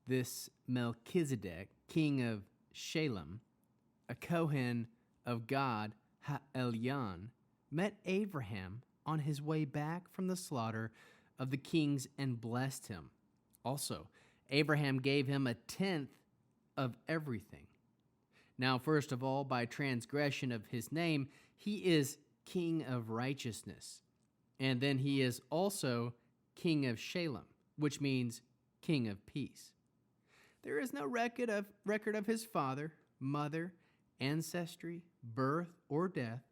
This Melchizedek, king of Shalem, a Kohen of God Ha'elyon, met Abraham on his way back from the slaughter of the kings and blessed him. Also, Abraham gave him a tenth of everything. Now, first of all, by transgression of his name, he is king of righteousness. And then he is also king of Shalem, which means king of peace. There is no record of his father, mother, ancestry, birth, or death.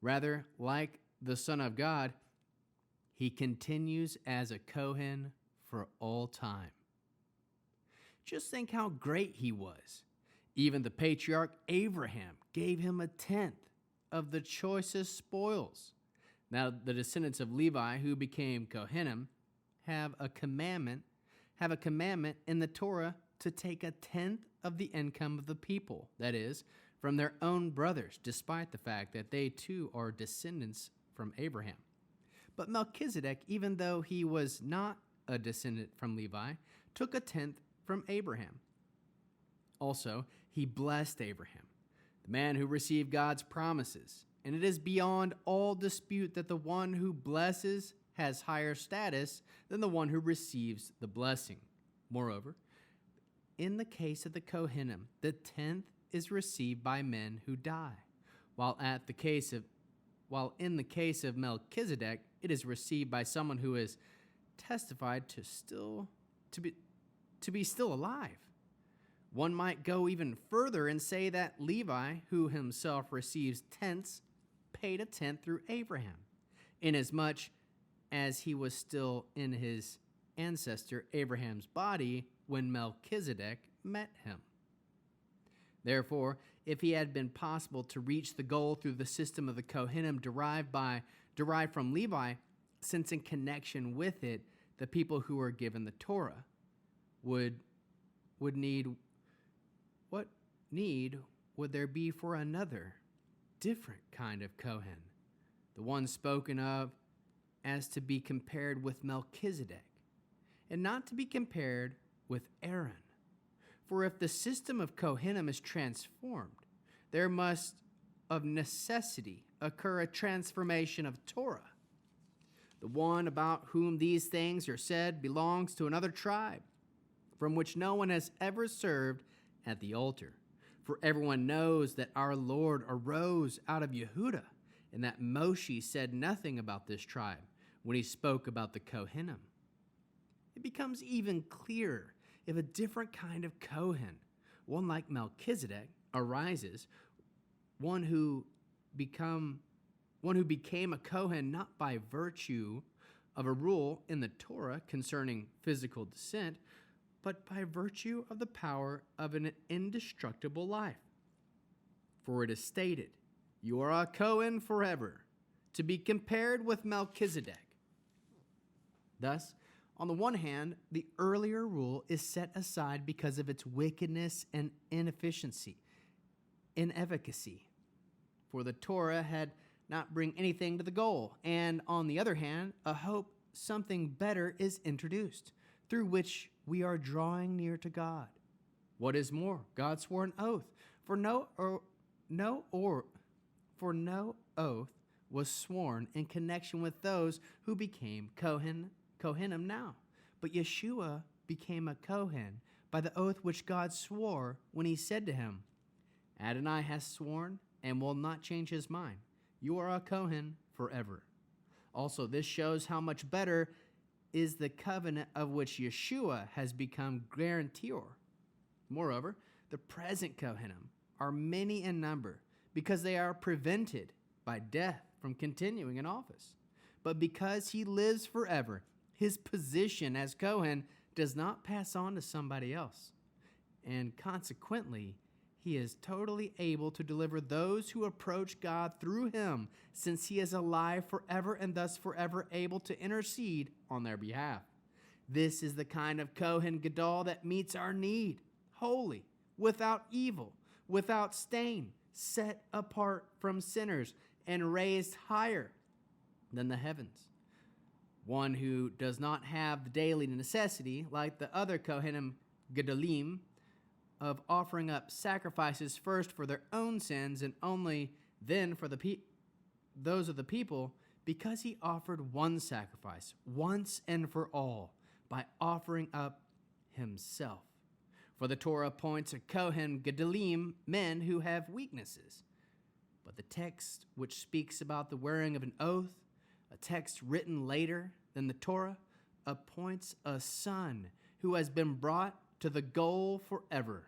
Rather, like the Son of God, he continues as a Kohen for all time. Just think how great he was. Even the patriarch Abraham gave him a tenth of the choicest spoils. Now, the descendants of Levi who became Kohanim have a commandment in the Torah to take a tenth of the income of the people, that is, from their own brothers, despite the fact that they too are descendants from Abraham. But Melchizedek, even though he was not a descendant from Levi, took a tenth from Abraham. Also, he blessed Abraham, the man who received God's promises, and it is beyond all dispute that the one who blesses has higher status than the one who receives the blessing. Moreover, in the case of the Kohanim, the tenth is received by men who die, while in the case of Melchizedek, it is received by someone who is testified to be still alive. One might go even further and say that Levi, who himself receives tenths, paid a tenth through Abraham, inasmuch as he was still in his ancestor Abraham's body when Melchizedek met him. Therefore, if it had been possible to reach the goal through the system of the Kohanim derived from Levi, since in connection with it, the people who were given the Torah would need, what need would there be for another, different kind of Kohen, the one spoken of as to be compared with Melchizedek, and not to be compared with Aaron? For if the system of Kohanim is transformed, there must of necessity occur a transformation of Torah. The one about whom these things are said belongs to another tribe, from which no one has ever served at the altar. For everyone knows that our Lord arose out of Yehudah, and that Moshe said nothing about this tribe when he spoke about the Kohanim. It becomes even clearer if a different kind of Kohen, one like Melchizedek, arises, one who became a Kohen not by virtue of a rule in the Torah concerning physical descent, but by virtue of the power of an indestructible life. For it is stated, "You are a Kohen forever, to be compared with Melchizedek." Thus, on the one hand, the earlier rule is set aside because of its wickedness and inefficiency, inefficacy. For the Torah had not bring anything to the goal. And on the other hand, a hope something better is introduced, through which we are drawing near to God. What is more, God swore an oath, for no oath was sworn in connection with those who became Kohanim now. But Yeshua became a Kohen by the oath which God swore when he said to him, "Adonai has sworn and will not change his mind. You are a Kohen forever." Also, this shows how much better is the covenant of which Yeshua has become guarantor. Moreover, the present Kohanim are many in number because they are prevented by death from continuing in office. But because he lives forever, his position as Kohen does not pass on to somebody else. And consequently, he is totally able to deliver those who approach God through him, since he is alive forever and thus forever able to intercede on their behalf. This is the kind of Kohen Gadol that meets our need, holy, without evil, without stain, set apart from sinners, and raised higher than the heavens. One who does not have the daily necessity, like the other Kohanim Gedalim, of offering up sacrifices first for their own sins and only then for those of the people, because he offered one sacrifice once and for all by offering up himself. For the Torah appoints a Kohen Gedalim, men who have weaknesses. But the text which speaks about the wearing of an oath, a text written later than the Torah, appoints a son who has been brought to the goal forever.